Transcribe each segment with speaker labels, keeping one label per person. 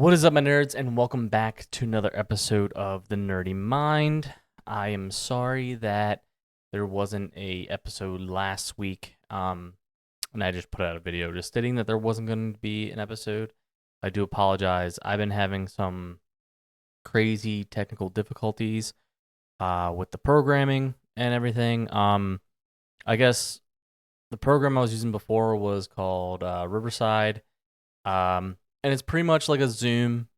Speaker 1: What is up, my nerds, and welcome back to another episode of The Nerdy Mind. I am sorry that there wasn't a episode last week, and I just put out a video just stating that there wasn't going to be an episode. I do apologize. I've been having some crazy technical difficulties with the programming and everything. I guess the program I was using before was called Riverside. And it's pretty much like a Zoom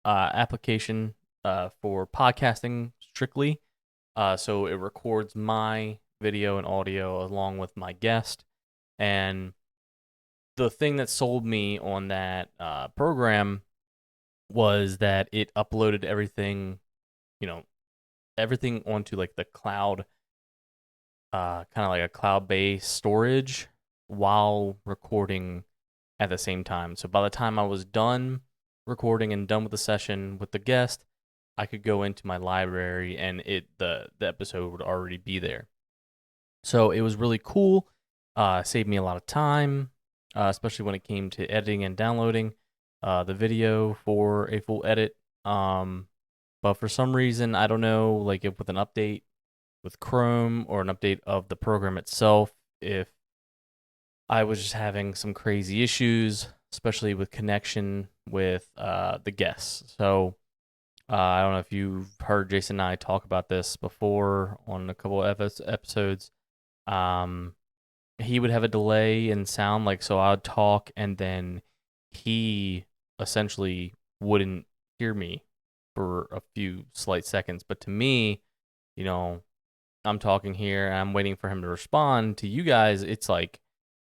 Speaker 1: application for podcasting strictly. So it records my video and audio along with my guest. And the thing that sold me on that program was that it uploaded everything, you know, everything onto like the cloud, kind of like a cloud-based storage while recording at the same time. So by the time I was done recording and done with the session with the guest, I could go into my library and the episode would already be there. So it was really cool. Saved me a lot of time, especially when it came to editing and downloading the video for a full edit. But for some reason, I don't know, like if with an update with Chrome or an update of the program itself, if I was just having some crazy issues, especially with connection with the guests. So I don't know if you've heard Jason and I talk about this before on a couple of episodes. He would have a delay in sound, like so I would talk and then he essentially wouldn't hear me for a few slight seconds. But to me, you know, I'm talking here and I'm waiting for him to respond. To you guys, it's like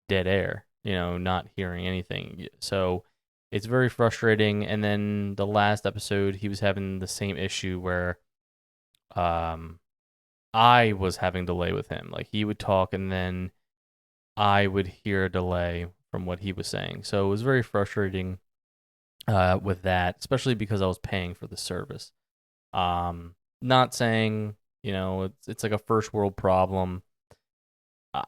Speaker 1: dead air, not hearing anything. So it's very frustrating. And then the last episode, he was having the same issue where I was having delay with him. Like he would talk and then I would hear a delay from what he was saying. So it was very frustrating with that, especially because I was paying for the service. Not saying, it's like a first world problem.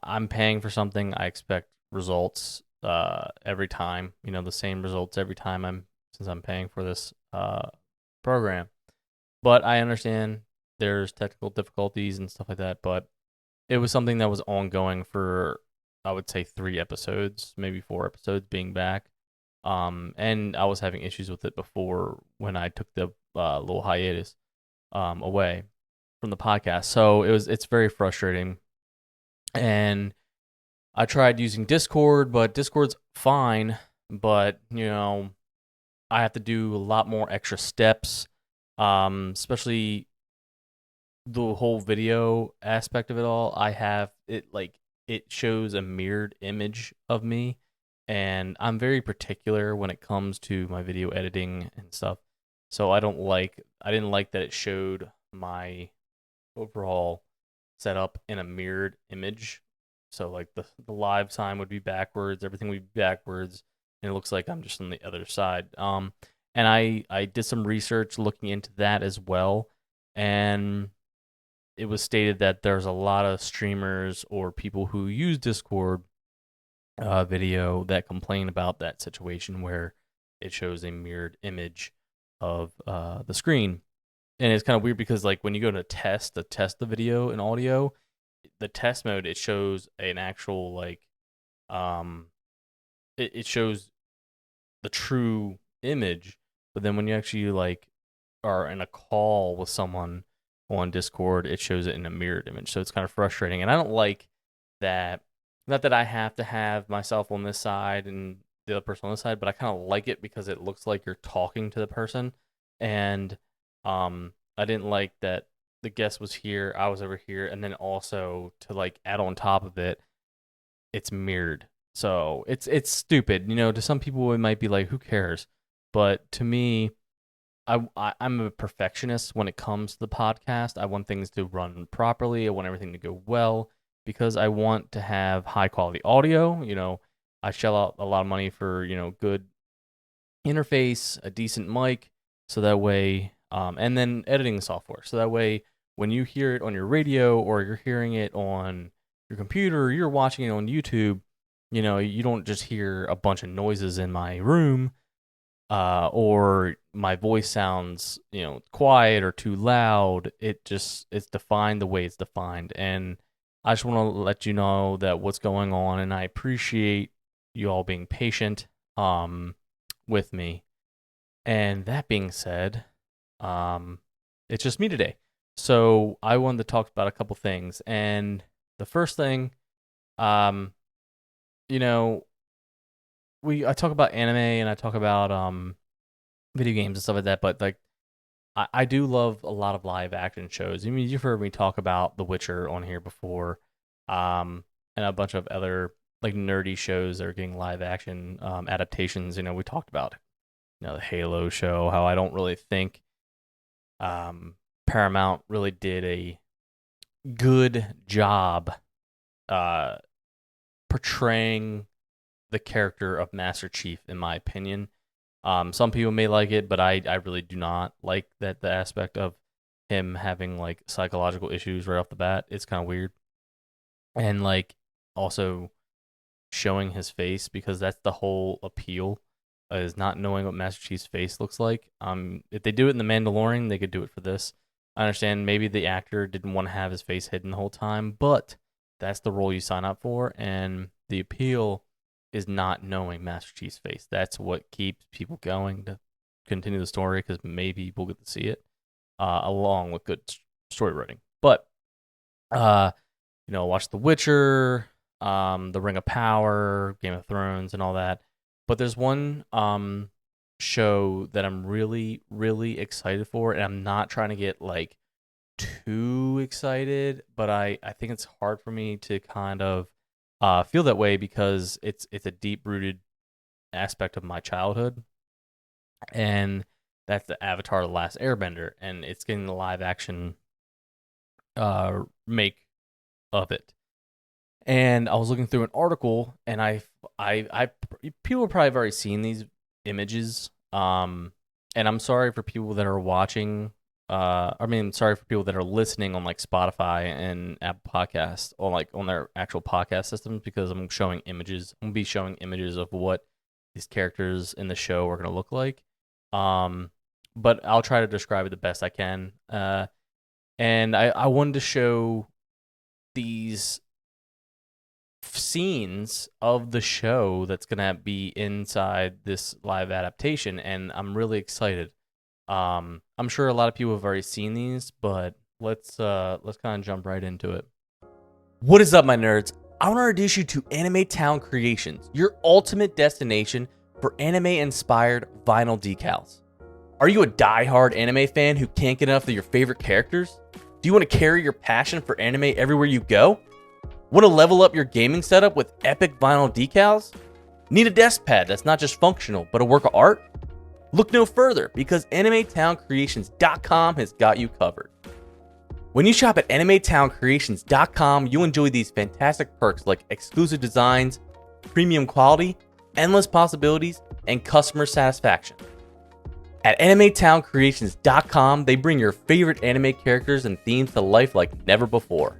Speaker 1: I'm paying for something. I expect results every time. The same results every time since I'm paying for this program. But I understand there's technical difficulties and stuff like that. But it was something that was ongoing for, I would say, 3 episodes, maybe 4 episodes being back. And I was having issues with it before when I took the little hiatus away from the podcast. So it's very frustrating. And I tried using Discord, but Discord's fine, but I have to do a lot more extra steps, especially the whole video aspect of it all. I have it like it shows a mirrored image of me, and I'm very particular when it comes to my video editing and stuff. So I didn't like that it showed my overall setup in a mirrored image. So like the live time would be backwards, everything would be backwards, and it looks like I'm just on the other side. And I did some research looking into that as well, and it was stated that there's a lot of streamers or people who use Discord video that complain about that situation where it shows a mirrored image of the screen. And it's kind of weird because like when you go to test the video and audio, the test mode, it shows an actual like it shows the true image, but then when you actually like are in a call with someone on Discord, it shows it in a mirrored image. So it's kind of frustrating. And I don't like that. Not that I have to have myself on this side and the other person on this side, but I kind of like it because it looks like you're talking to the person. And I didn't like that the guest was here, I was over here, and then also to like add on top of it, it's mirrored. So it's stupid. To some people it might be like, who cares? But to me, I'm a perfectionist when it comes to the podcast. I want things to run properly. I want everything to go well because I want to have high quality audio. I shell out a lot of money for, good interface, a decent mic, so that way, and then editing software. So that way, when you hear it on your radio or you're hearing it on your computer or you're watching it on YouTube, you don't just hear a bunch of noises in my room. or my voice sounds, quiet or too loud. It's defined the way it's defined. And I just want to let you know that what's going on, and I appreciate you all being patient with me. And that being said, it's just me today. So I wanted to talk about a couple things. And the first thing, um, you know, I talk about anime and I talk about video games and stuff like that, but like I do love a lot of live action shows. I mean, you've heard me talk about The Witcher on here before, and a bunch of other like nerdy shows that are getting live action adaptations. We talked about the Halo show, how I don't really think Paramount really did a good job portraying the character of Master Chief, in my opinion. Some people may like it, but I really do not like the aspect of him having like psychological issues right off the bat. It's kind of weird. And like also showing his face, because that's the whole appeal, is not knowing what Master Chief's face looks like. If they do it in The Mandalorian, they could do it for this. I understand maybe the actor didn't want to have his face hidden the whole time, but that's the role you sign up for, and the appeal is not knowing Master Chief's face. That's what keeps people going to continue the story, because maybe we'll get to see it along with good story writing. But watch The Witcher, The Ring of Power, Game of Thrones, and all that. But there's one show that I'm really, really excited for, and I'm not trying to get like too excited, but I think it's hard for me to kind of feel that way, because it's a deep rooted aspect of my childhood, and that's the Avatar: The Last Airbender, and it's getting the live action make of it. And I was looking through an article, and I people have probably already seen these images. And I'm sorry for people that are watching. Sorry for people that are listening on like Spotify and Apple Podcasts, or like on their actual podcast systems, because I'm showing images. I'm gonna be showing images of what these characters in the show are gonna look like. But I'll try to describe it the best I can. And I wanted to show these scenes of the show that's gonna be inside this live adaptation, and I'm really excited. I'm sure a lot of people have already seen these, but let's kind of jump right into it. What is up, my nerds? I want to introduce you to Anime Town Creations, your ultimate destination for anime-inspired vinyl decals. Are you a die-hard anime fan who can't get enough of your favorite characters? Do you want to carry your passion for anime everywhere you go? Want to level up your gaming setup with epic vinyl decals? Need a desk pad that's not just functional, but a work of art? Look no further, because AnimeTownCreations.com has got you covered. When you shop at AnimeTownCreations.com, you'll enjoy these fantastic perks like exclusive designs, premium quality, endless possibilities, and customer satisfaction. At AnimeTownCreations.com, they bring your favorite anime characters and themes to life like never before.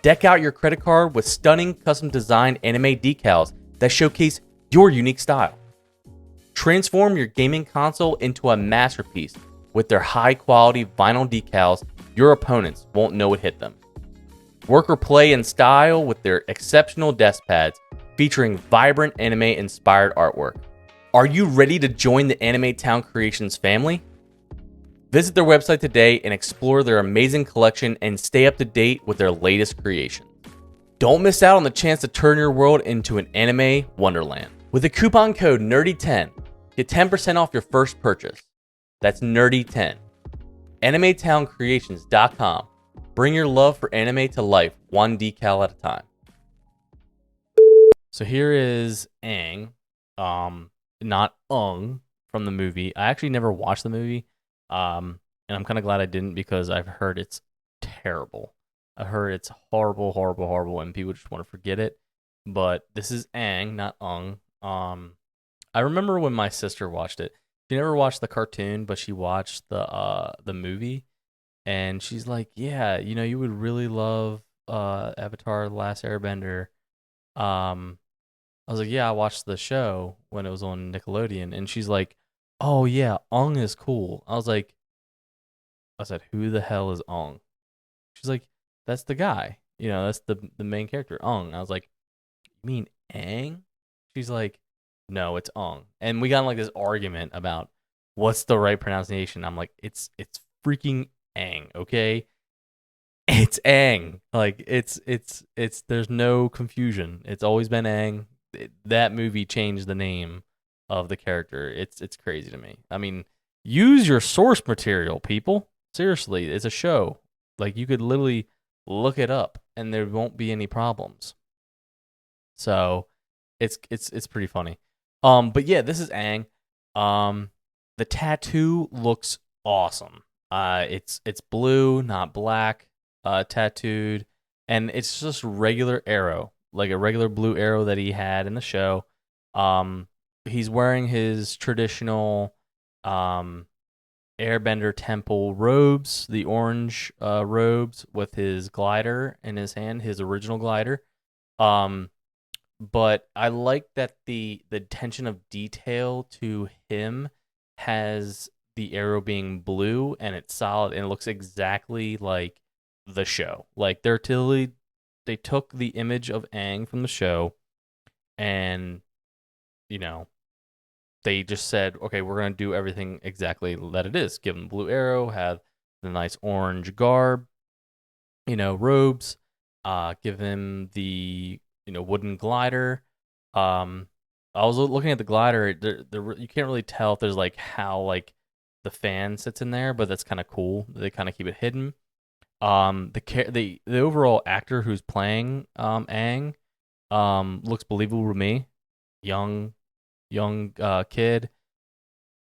Speaker 1: Deck out your credit card with stunning custom-designed anime decals that showcase your unique style. Transform your gaming console into a masterpiece with their high-quality vinyl decals. Your opponents won't know it hit them. Work or play in style with their exceptional desk pads featuring vibrant anime-inspired artwork. Are you ready to join the Anime Town Creations family? Visit their website today and explore their amazing collection and stay up to date with their latest creations. Don't miss out on the chance to turn your world into an anime wonderland. With the coupon code NERDY10, get 10% off your first purchase. That's NERDY10. AnimeTownCreations.com. Bring your love for anime to life, one decal at a time. So here is Aang, not Ung, from the movie. I actually never watched the movie, and I'm kind of glad I didn't, because I've heard it's terrible. I heard it's horrible, horrible, horrible, and people just want to forget it. But this is Aang, not Ung. I remember when my sister watched it. She never watched the cartoon, but she watched the movie, and she's like, "Yeah, you would really love Avatar: The Last Airbender." I was like, "Yeah, I watched the show when it was on Nickelodeon," and she's like, "Oh yeah, Ong is cool." I said, "Who the hell is Ong?" She's like, "That's the guy. That's the main character, Ong." I was like, "You mean Aang?" She's like, "No, it's Ong." And we got in like this argument about what's the right pronunciation. I'm like, "It's freaking Aang, okay? It's Aang. Like it's there's no confusion. It's always been Aang. That movie changed the name of the character. It's crazy to me. I mean, use your source material, people. Seriously, it's a show. Like you could literally look it up and there won't be any problems. So, it's pretty funny. But yeah, this is Aang. Um, the tattoo looks awesome. It's blue, not black. Tattooed, and it's just regular arrow, like a regular blue arrow that he had in the show. He's wearing his traditional, um, Airbender temple robes, the orange robes with his glider in his hand, his original glider. Um, but I like that the attention of detail to him has the arrow being blue and it's solid and it looks exactly like the show. Like they took the image of Aang from the show and you know they just said, okay, we're gonna do everything exactly that it is. Give him the blue arrow, have the nice orange garb, robes. Give him the wooden glider. Um, I was looking at the glider. You can't really tell if there's like how like the fan sits in there, but that's kind of cool. They kind of keep it hidden. The overall actor who's playing Aang looks believable to me. Young kid.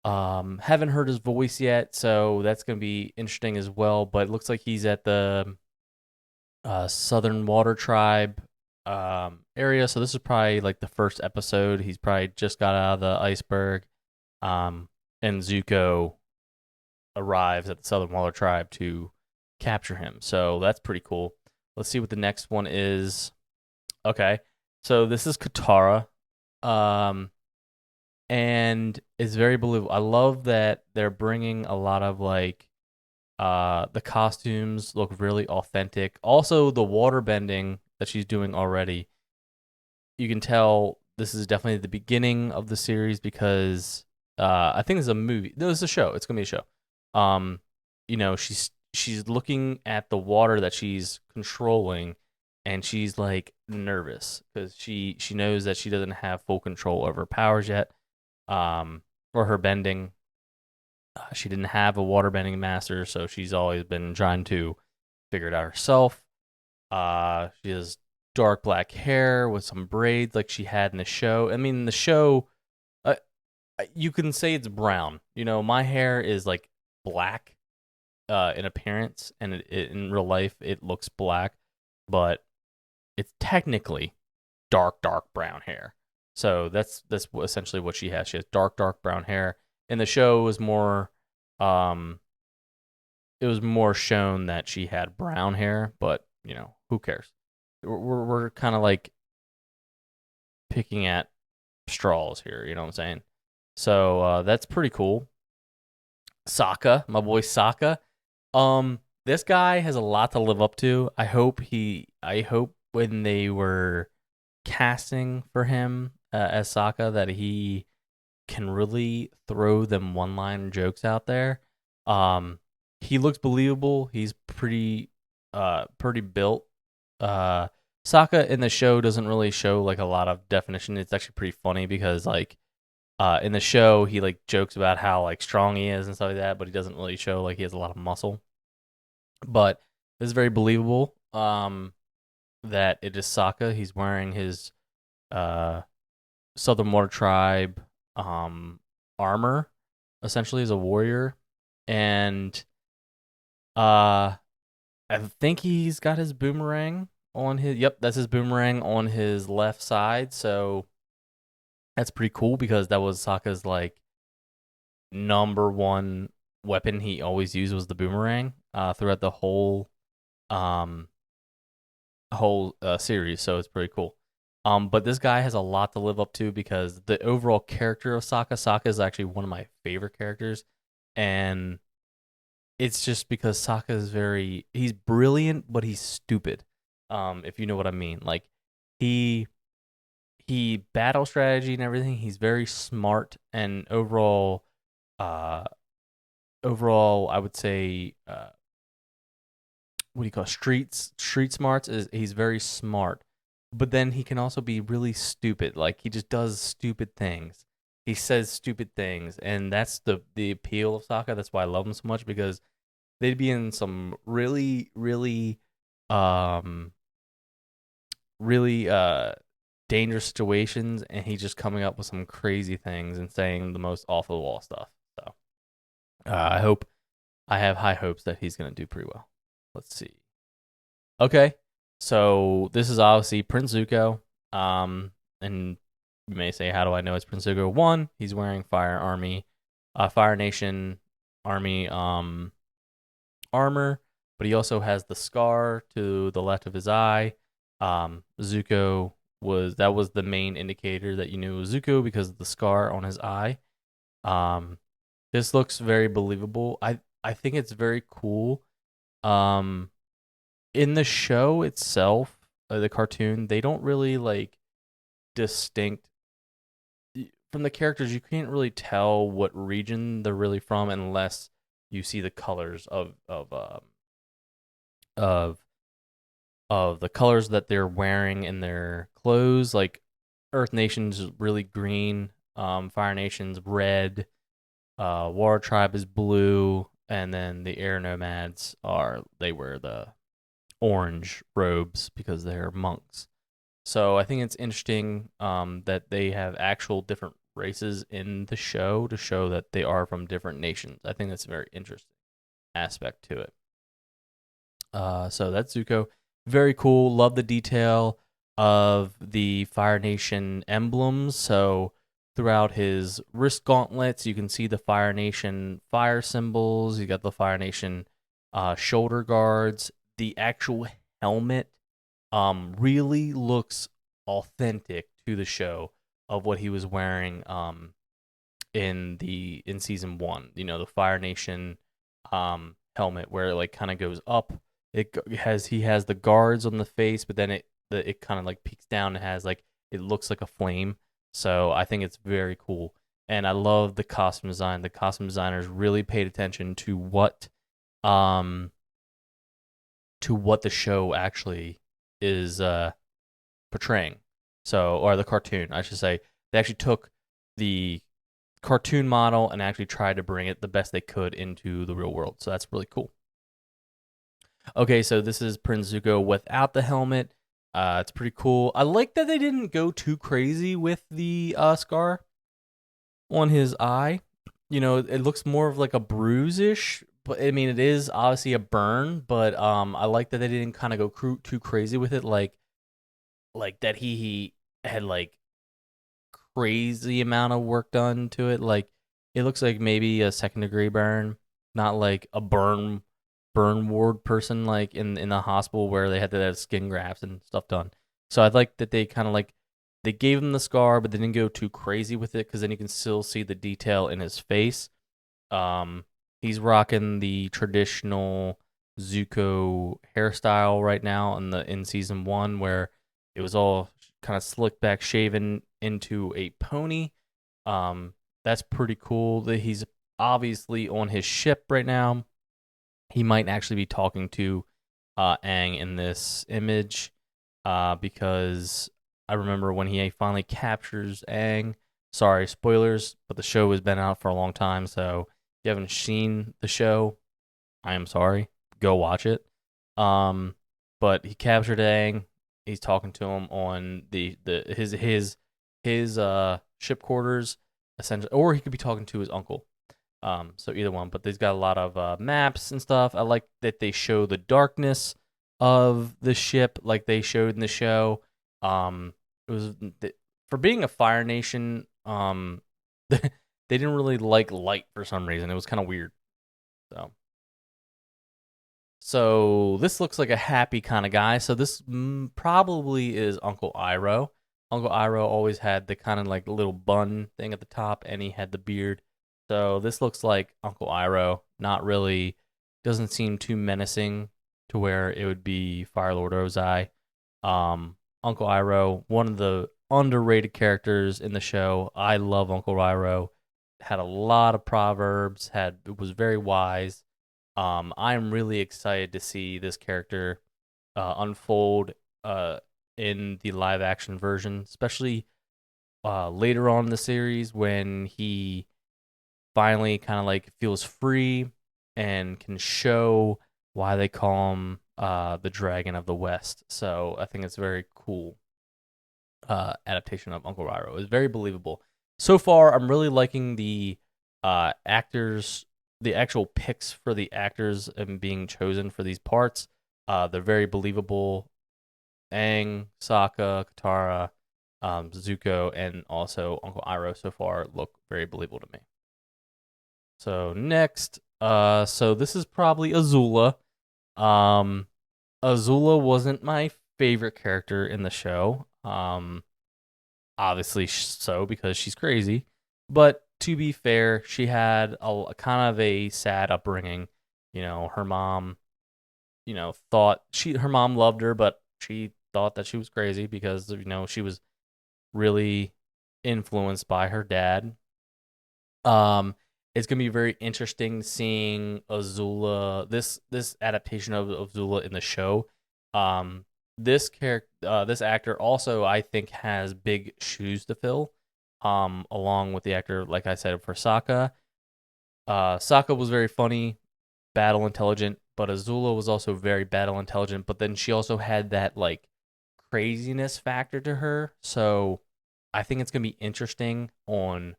Speaker 1: Haven't heard his voice yet, so that's gonna be interesting as well. But it looks like he's at the Southern Water Tribe area. So this is probably like the first episode. He's probably just got out of the iceberg. Um, and Zuko arrives at the Southern Water Tribe to capture him. So that's pretty cool. Let's see what the next one is. Okay. So this is Katara. Um, and it's very believable. I love that they're bringing a lot of like the costumes look really authentic. Also, the water bending that she's doing already, you can tell this is definitely the beginning of the series because I think it's a movie. No, it's a show. It's gonna be a show. Um, she's looking at the water that she's controlling, and she's like nervous because she knows that she doesn't have full control over her powers yet, or her bending. She didn't have a waterbending master, so she's always been trying to figure it out herself. She has dark black hair with some braids like she had in the show. I mean, in the show, uh, you can say it's brown. My hair is like black in appearance, and in real life it looks black, but it's technically dark brown hair. So that's essentially what she has. She has dark brown hair. In the show, um, it was more shown that she had brown hair, but who cares? We're kind of like picking at straws here. You know what I'm saying? So that's pretty cool. Sokka, my boy Sokka. This guy has a lot to live up to. I hope when they were casting for him as Sokka that he can really throw them one-line jokes out there. He looks believable. He's pretty built. Uh, Sokka in the show doesn't really show like a lot of definition. It's actually pretty funny because like in the show he like jokes about how like strong he is and stuff like that, but he doesn't really show like he has a lot of muscle. But it's very believable. That it is Sokka. He's wearing his uh Southern Water Tribe armor, essentially as a warrior, and uh I think he's got his boomerang on his. Yep, that's his boomerang on his left side. So that's pretty cool because that was Sokka's like number one weapon he always used was the boomerang throughout the whole series. So it's pretty cool. But this guy has a lot to live up to because the overall character of Sokka is actually one of my favorite characters, and it's just because Sokka is he's brilliant, but he's stupid. If you know what I mean. Like he he battle strategy and everything. He's very smart and uh, overall, I would say, what do you call it? Street smarts is he's very smart, but then he can also be really stupid. Like he just does stupid things. He says stupid things, and that's the appeal of Sokka. That's why I love him so much because they'd be in some um, really dangerous situations, and he's just coming up with some crazy things and saying the most off the wall stuff. So I have high hopes that he's gonna do pretty well. Let's see. Okay, so this is obviously Prince Zuko. And you may say, how do I know it's Prince Zuko? One, he's wearing Fire Nation Army armor, but he also has the scar to the left of his eye. Zuko was the main indicator that you knew it was Zuko because of the scar on his eye. Um, this looks very believable. I think it's very cool. Um, in the show itself, the cartoon, they don't really like distinct from the characters. You can't really tell what region they're really from unless you see the colors of of the colors that they're wearing in their clothes. Like Earth Nation's really green, Fire Nation's red, Water Tribe is blue, and then the Air Nomads they wear the orange robes because they're monks. So I think it's interesting that they have actual different races in the show to show that they are from different nations. I think that's a very interesting aspect to it. So that's Zuko. Very cool. Love the detail of the Fire Nation emblems. So throughout his wrist gauntlets, you can see the Fire Nation fire symbols. You got the Fire Nation shoulder guards. The actual helmet really looks authentic to the show of what he was wearing in season 1. You know, the Fire Nation helmet where it like kind of goes up. He has the guards on the face, but then it kind of like peeks down and has like it looks like a flame. So I think it's very cool. And I love the costume design. The costume designers really paid attention um to what the show actually is portraying. So, or the cartoon, I should say. They actually took the cartoon model and actually tried to bring it the best they could into the real world. So that's really cool. Okay, so this is Prince Zuko without the helmet. It's pretty cool. I like that they didn't go too crazy with the scar on his eye. You know, it looks more of like a bruise-ish, but I mean, it is obviously a burn. But I like that they didn't kind of go too crazy with it, like that he had like crazy amount of work done to it. Like it looks like maybe a second degree burn, not like a burn ward person like in the hospital where they had to have skin grafts and stuff done. So I'd like that they kind of like they gave him the scar, but they didn't go too crazy with it because then you can still see the detail in his face. He's rocking the traditional Zuko hairstyle right now in season 1 where it was all kind of slick back shaven into a pony. That's pretty cool. That he's obviously on his ship right now. He might actually be talking to Aang in this image because I remember when he finally captures Aang. Sorry, spoilers, but the show has been out for a long time, so if you haven't seen the show, I am sorry. Go watch it. But he captured Aang. He's talking to him on his ship quarters, essentially, or he could be talking to his uncle. So either one, but they've got a lot of maps and stuff. I like that they show the darkness of the ship, like they showed in the show. It was for being a Fire Nation. They didn't really like light for some reason. It was kind of weird. So this looks like a happy kind of guy. So this probably is Uncle Iroh. Uncle Iroh always had the kind of like little bun thing at the top, and he had the beard. So this looks like Uncle Iroh. Not really, doesn't seem too menacing to where it would be Fire Lord Ozai. Uncle Iroh, one of the underrated characters in the show. I love Uncle Iroh. Had a lot of proverbs. Was very wise. I'm really excited to see this character unfold in the live action version, especially later on in the series when he finally kind of like feels free and can show why they call him the Dragon of the West. So I think it's very cool adaptation of Uncle Iroh. It's very believable. So far, I'm really liking the actors, the actual picks for the actors and being chosen for these parts. They're very believable. Aang, Sokka, Katara, Zuko, and also Uncle Iroh so far look very believable to me. So next, so this is probably Azula. Um, Azula wasn't my favorite character in the show. Obviously so because she's crazy. But to be fair, she had a kind of a sad upbringing. Her mom, thought her mom loved her, but she thought that she was crazy because she was really influenced by her dad. It's gonna be very interesting seeing Azula this adaptation of Azula in the show. This actor also I think has big shoes to fill. Along with the actor, like I said, for Sokka. Sokka was very funny, battle intelligent, but Azula was also very battle intelligent. But then she also had that like craziness factor to her. So I think it's gonna be interesting on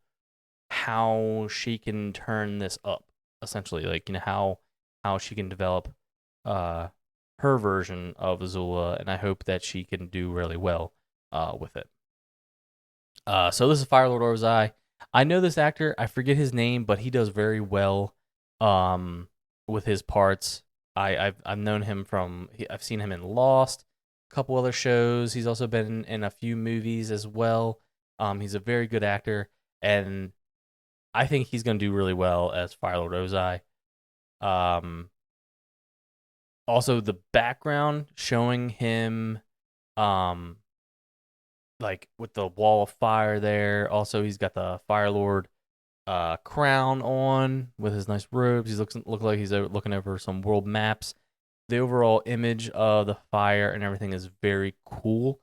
Speaker 1: how she can turn this up, essentially, like how she can develop uh her version of Azula, and I hope that she can do really well with it. So this is Fire Lord Ozai. I know this actor. I forget his name, but he does very well with his parts. I've known him I've seen him in Lost, a couple other shows. He's also been in a few movies as well. He's a very good actor, and I think he's going to do really well as Fire Lord Ozai. Um, Also, the background showing him, um, like with the wall of fire there. Also, he's got the Fire Lord crown on with his nice robes. He look like he's looking over some world maps. The overall image of the fire and everything is very cool.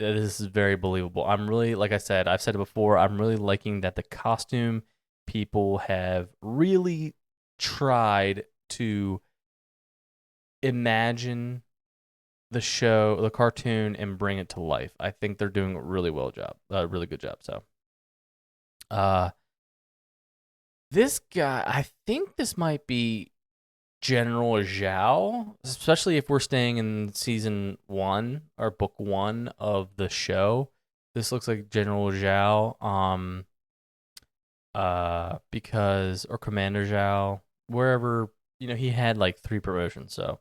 Speaker 1: This is very believable. I'm really, like I said, I've said it before. I'm really liking that the costume people have really tried to imagine the show, the cartoon, and bring it to life. I think they're doing a really really good job. So, uh, this guy, I think this might be General Zhao, especially if we're staying in season 1 or book 1 of the show. This looks like General Zhao, because or Commander Zhao, wherever he had like 3 promotions. So,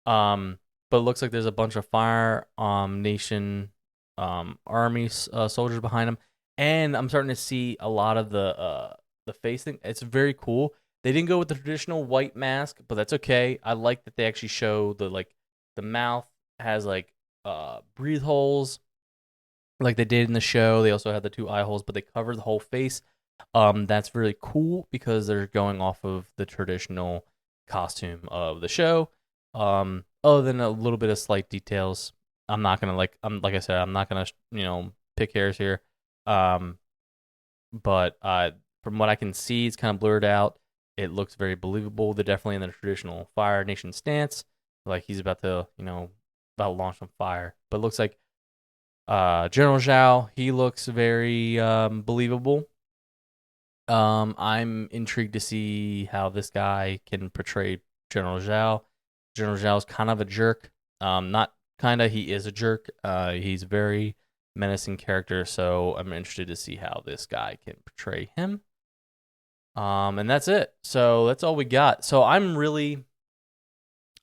Speaker 1: um, but it looks like there's a bunch of Fire Nation army soldiers behind him, and I'm starting to see a lot of the face thing. It's very cool. They didn't go with the traditional white mask, but that's okay. I like that they actually show the mouth has like breathe holes like they did in the show. They also had the 2 eye holes, but they covered the whole face. That's really cool because they're going off of the traditional costume of the show. Other than a little bit of slight details, I'm not gonna like I said, I'm not gonna pick hairs here. Um, but from what I can see, it's kind of blurred out. It looks very believable. They're definitely in the traditional Fire Nation stance, like he's about to about to launch some fire. But it looks like General Zhao, he looks very believable. I'm intrigued to see how this guy can portray General Zhao. General Zhao's kind of a jerk. Not kind of, he is a jerk. He's a very menacing character, so I'm interested to see how this guy can portray him. And that's it. So that's all we got. So I'm really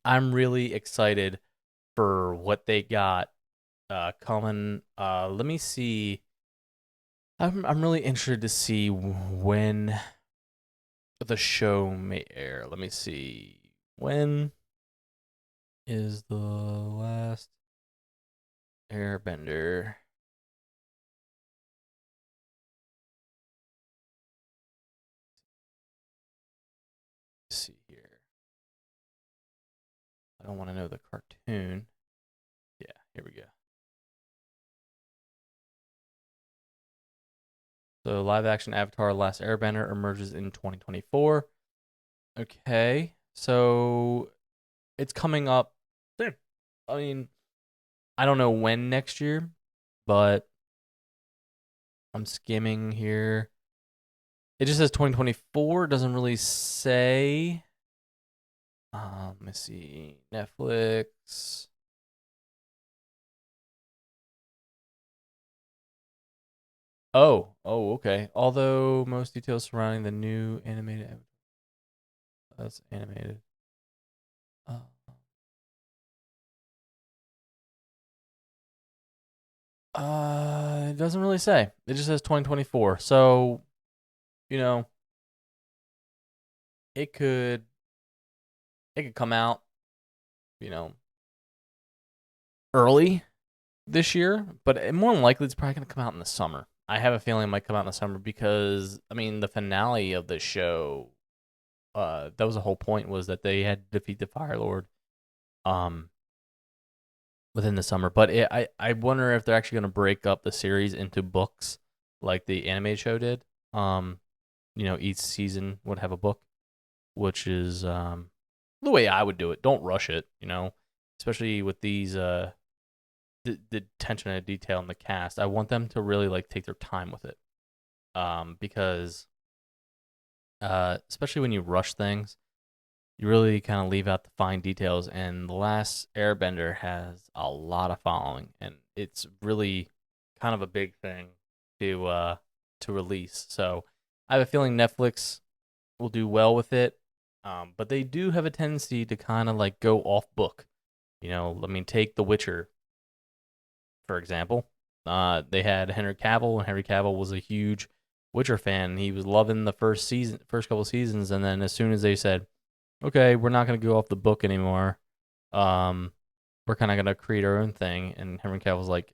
Speaker 1: excited for what they got coming. Let me see. I'm really interested to see when the show may air. Let me see. When is the last Airbender? Let's see here. I don't want to know the cartoon. Yeah, here we go. So live action Avatar: Last Airbender emerges in 2024. Okay, so it's coming up soon. I mean, I don't know when next year, but I'm skimming here. It just says 2024. It doesn't really say. Let me see. Netflix. Oh, okay. Although most details surrounding the new animated, that's animated. Uh, it doesn't really say. It just says 2024. So, you know, it could it could come out, you know, early this year, but more than likely it's probably going to come out in the summer. I have a feeling it might come out in the summer because I mean the finale of the show, that was the whole point, was that they had to defeat the Fire Lord, um, within the summer. But I wonder if they're actually going to break up the series into books like the animated show did. Um, each season would have a book, which is the way I would do it. Don't rush it, especially with these the attention to detail in the cast. I want them to really like take their time with it. Because especially when you rush things, you really kind of leave out the fine details. And The Last Airbender has a lot of following, and it's really kind of a big thing to release. So I have a feeling Netflix will do well with it. But they do have a tendency to kind of like go off book. I mean, take The Witcher for example. They had Henry Cavill, and Henry Cavill was a huge Witcher fan. He was loving the first couple seasons, and then as soon as they said, "Okay, we're not going to go off the book anymore. Um, we're kind of going to create our own thing," and Henry Cavill's like,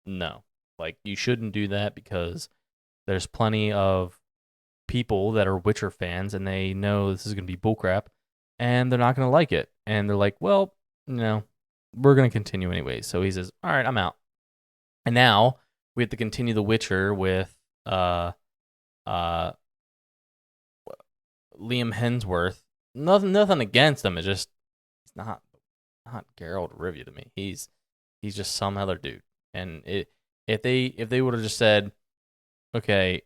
Speaker 1: "No, like you shouldn't do that because there's plenty of people that are Witcher fans, and they know this is going to be bullcrap, and they're not going to like it." And they're like, "Well, no, we're going to continue anyways." So he says, "All right, I'm out." And now we have to continue The Witcher with uh Liam Hemsworth. Nothing against him. It's just he's not Geralt of Rivia to me. He's just some other dude. And if they would have just said, okay,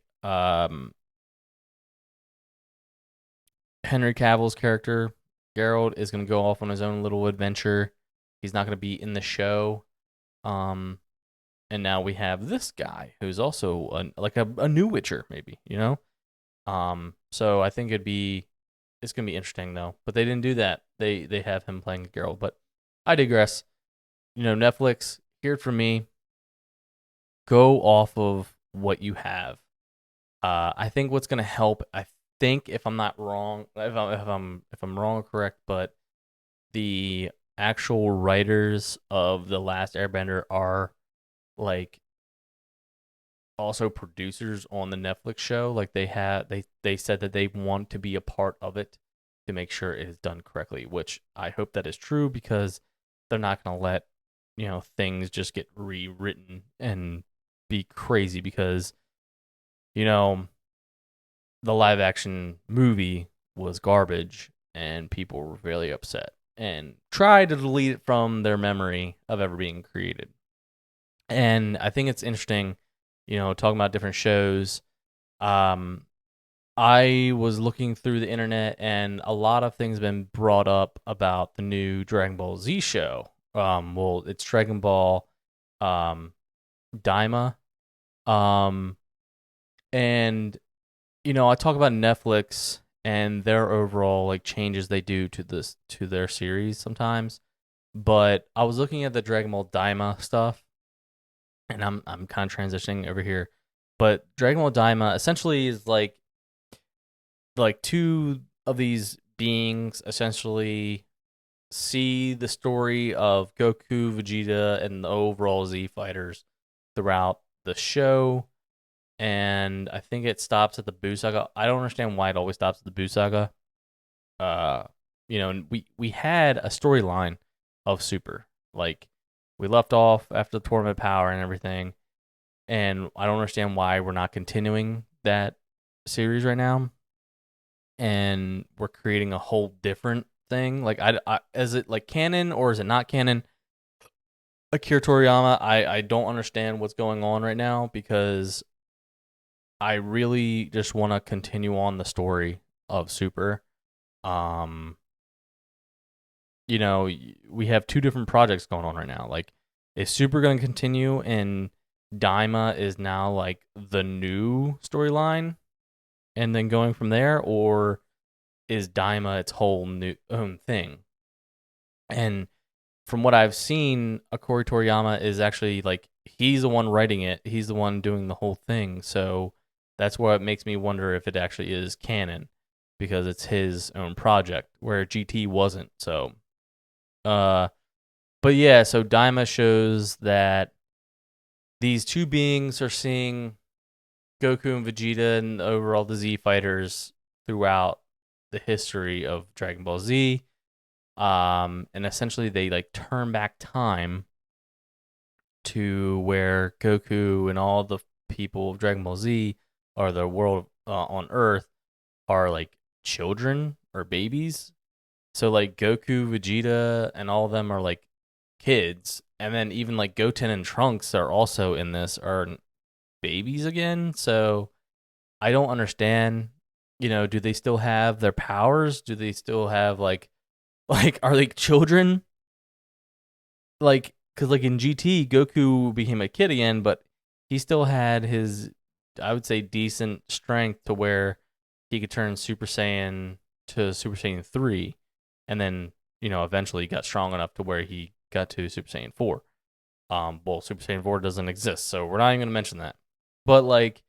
Speaker 1: Henry Cavill's character Geralt is gonna go off on his own little adventure. He's not gonna be in the show. Um, and now we have this guy who's also like a new Witcher, maybe, So I think it's gonna be interesting though. But they didn't do that. They have him playing Geralt. But I digress. Netflix, hear it from me. Go off of what you have. I think what's gonna help. I think if I'm not wrong, if I'm wrong or correct, but the actual writers of The Last Airbender are like also producers on the Netflix show. Like they said that they want to be a part of it to make sure it is done correctly, which I hope that is true because they're not going to let, things just get rewritten and be crazy because, you know, the live action movie was garbage and people were really upset and tried to delete it from their memory of ever being created. And I think it's interesting, talking about different shows. Um, I was looking through the internet, and a lot of things have been brought up about the new Dragon Ball Z show. Well, it's Dragon Ball, Daima, um, and I talk about Netflix and their overall like changes they do to their series sometimes. But I was looking at the Dragon Ball Daima stuff, and I'm kind of transitioning over here. But Dragon Ball Daima essentially is like two of these beings essentially see the story of Goku, Vegeta, and the overall Z fighters throughout the show. And I think it stops at the Buu Saga. I don't understand why it always stops at the Buu Saga. Uh, and we had a storyline of Super. Like we left off after the Tournament of Power and everything, and I don't understand why we're not continuing that series right now. And we're creating a whole different thing. Like, is it like canon or is it not canon? Akira Toriyama, I don't understand what's going on right now because I really just want to continue on the story of Super. Um, we have two different projects going on right now. Like, is Super going to continue and Daima is now like the new storyline and then going from there, or is Daima its whole new own thing? And from what I've seen, Akira Toriyama is actually like he's the one writing it. He's the one doing the whole thing. So that's what makes me wonder if it actually is canon because it's his own project where GT wasn't. So uh but yeah, so Daima shows that these two beings are seeing Goku and Vegeta and overall the Z fighters throughout the history of Dragon Ball Z. And essentially they like turn back time to where Goku and all the people of Dragon Ball Z or the world on Earth are like children or babies. So like Goku, Vegeta, and all of them are like kids, and then even like Goten and Trunks are also in this are babies again. So I don't understand. Do they still have their powers? Do they still have like are they children? Like, because like in GT, Goku became a kid again, but he still had his, I would say, decent strength to where he could turn Super Saiyan to Super Saiyan 3, and then eventually got strong enough to where he got to Super Saiyan 4. Well, Super Saiyan 4 doesn't exist, so we're not even gonna mention that. But like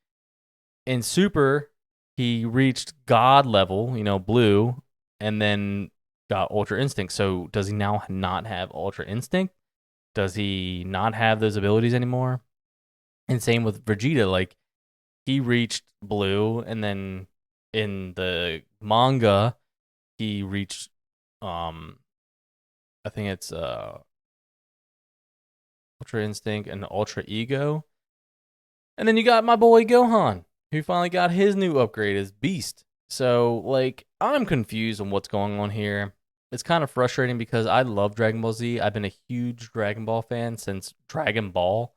Speaker 1: in Super, he reached God level, Blue, and then got Ultra Instinct. So does he now not have Ultra Instinct? Does he not have those abilities anymore? And same with Vegeta, like he reached blue and then in the manga he reached I think it's Ultra Instinct and Ultra Ego. And then you got my boy Gohan, who finally got his new upgrade as Beast. So like I'm confused on what's going on here. It's kind of frustrating because I love Dragon Ball Z. I've been a huge Dragon Ball fan since Dragon Ball,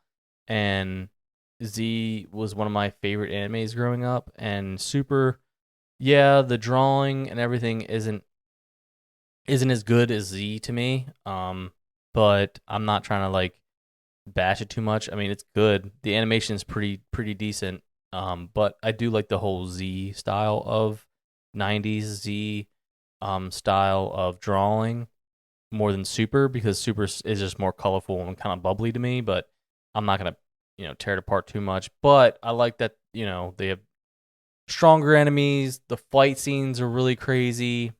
Speaker 1: and Z was one of my favorite animes growing up. And Super, yeah, the drawing and everything isn't as good as Z to me. But I'm not trying to like bash it too much. I mean, it's good. The animation is pretty decent. But I do like the whole Z style of 90s Z style of drawing more than Super because Super is just more colorful and kind of bubbly to me, but I'm not going to, tear it apart too much. But I like that, they have stronger enemies. The fight scenes are really crazy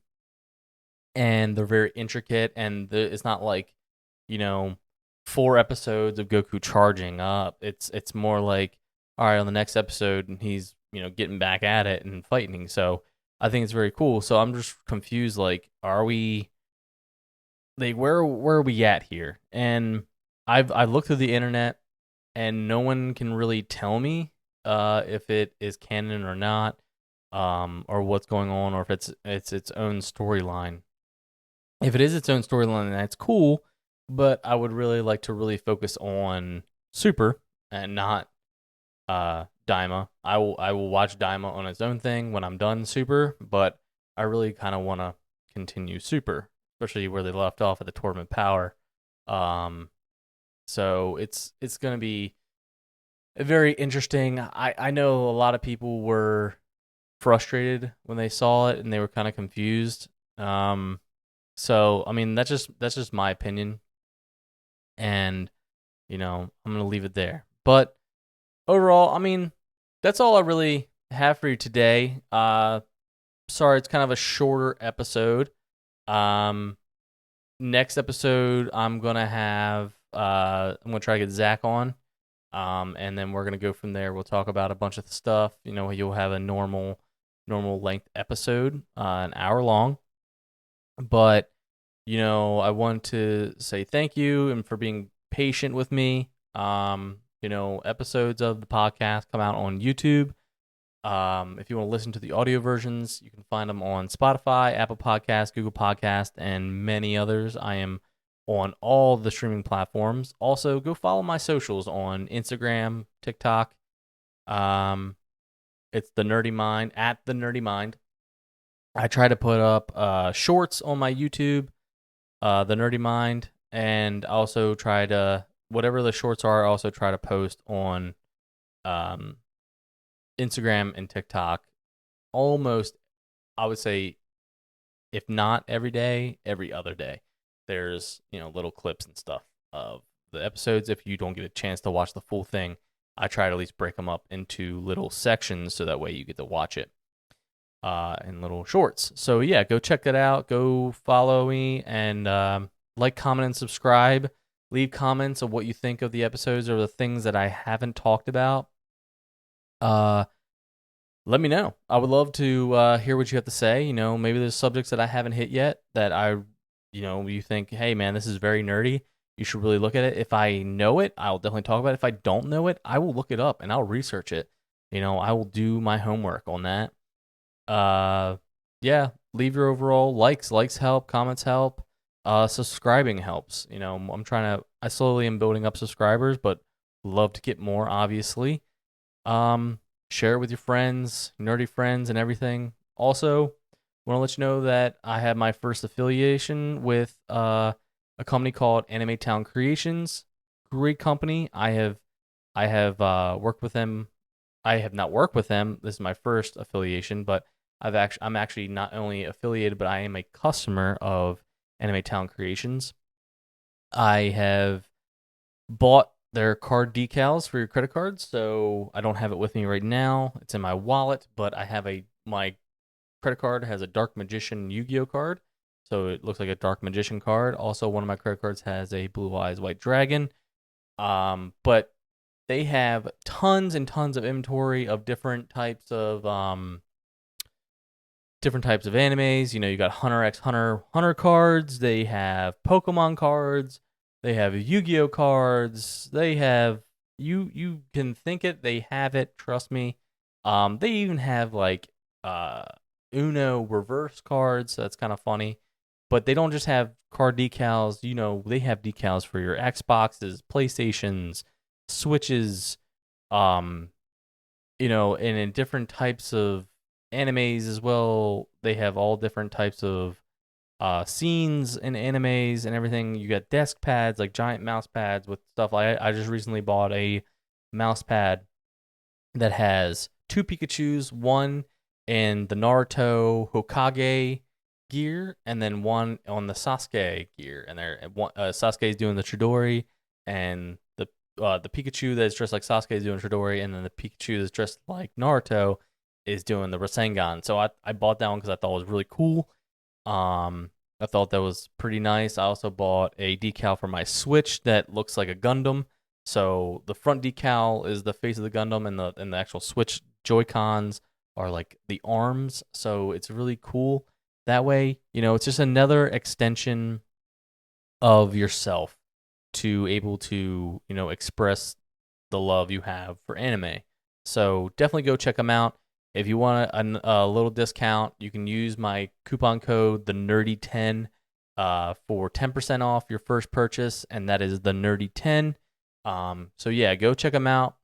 Speaker 1: and they're very intricate. And it's not like, you know, 4 episodes of Goku charging up. It's more like, all right, on the next episode, he's, getting back at it and fighting. So I think it's very cool. So I'm just confused. Like, are we like where are we at here? And I've looked through the internet and no one can really tell me if it is canon or not, or what's going on, or if it's its own storyline. If it is its own storyline, that's cool. But I would really like to really focus on Super and not Daima. I will watch Daima on its own thing when I'm done Super, but I really kind of want to continue Super, especially where they left off at the Tournament Power. Um, so it's gonna be very interesting. I know a lot of people were frustrated when they saw it and they were kind of confused. So I mean that's just my opinion, and I'm gonna leave it there. But overall, I mean, that's all I really have for you today. Sorry, it's kind of a shorter episode. Um, Next episode, I'm gonna try to get Zach on. And then we're gonna go from there. We'll talk about a bunch of stuff. You'll have a normal length episode, an hour long. But I want to say thank you and for being patient with me. Episodes of the podcast come out on YouTube. If you want to listen to the audio versions, you can find them on Spotify, Apple Podcasts, Google Podcasts, and many others. I am on all the streaming platforms. Also, go follow my socials on Instagram, TikTok. It's the Nerdy Mind at the Nerdy Mind. I try to put up shorts on my YouTube, the Nerdy Mind, and also try to whatever the shorts are. I also try to post on Instagram and TikTok almost, I would say, if not every day, every other day. There's, little clips and stuff of the episodes. If you don't get a chance to watch the full thing, I try to at least break them up into little sections so that way you get to watch it in little shorts. So, yeah, go check that out. Go follow me and like, comment, and subscribe. Leave comments of what you think of the episodes or the things that I haven't talked about. Let me know. I would love to hear what you have to say. Maybe there's subjects that I haven't hit yet that you think, hey, man, this is very nerdy. You should really look at it. If I know it, I'll definitely talk about it. If I don't know it, I will look it up and I'll research it. I will do my homework on that. Yeah, leave your overall likes. Likes help. Comments help. Subscribing helps. I slowly am building up subscribers, but love to get more, obviously. Share it with your friends, nerdy friends, and everything. Also, want to let you know that I have my first affiliation with a company called Anime Town Creations. Great company. I have worked with them. I have not worked with them. This is my first affiliation, but I'm actually not only affiliated, but I am a customer of Anime Town Creations. I have bought their card decals for your credit cards, so I don't have it with me right now. It's in my wallet, but I have my credit card has a Dark Magician Yu-Gi-Oh card, so it looks like a Dark Magician card. Also, one of my credit cards has a Blue Eyes White Dragon. But they have tons and tons of inventory of different types of animes. You got Hunter x Hunter cards. They have Pokemon cards. They have Yu-Gi-Oh cards. They have you can think it. They have it. Trust me. They even have like Uno reverse cards. So that's kind of funny. But they don't just have card decals. They have decals for your Xboxes, PlayStations, Switches. And in different types of animes as well. They have all different types of scenes in animes and everything. You got desk pads, like giant mouse pads with stuff. I just recently bought a mouse pad that has 2 Pikachus, one in the Naruto Hokage gear, and then one on the Sasuke gear. And Sasuke is doing the Chidori, and the Pikachu that's dressed like Sasuke is doing Chidori, and then the Pikachu that's dressed like Naruto is doing the Rasengan. So I bought that one because I thought it was really cool. I thought that was pretty nice. I also bought a decal for my Switch that looks like a Gundam. So the front decal is the face of the Gundam, and the actual Switch Joy-Cons are like the arms. So it's really cool that way. It's just another extension of yourself to able to express the love you have for anime. So definitely go check them out. If you want a little discount, you can use my coupon code, the Nerdy10, for 10% off your first purchase, and that is the Nerdy10. So yeah, go check them out,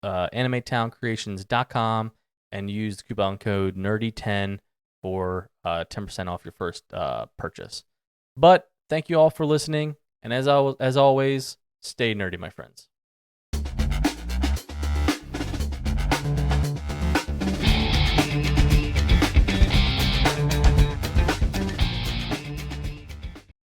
Speaker 1: animetowncreations.com, and use the coupon code Nerdy10 for 10% off your first purchase. But thank you all for listening, and as always, stay nerdy, my friends.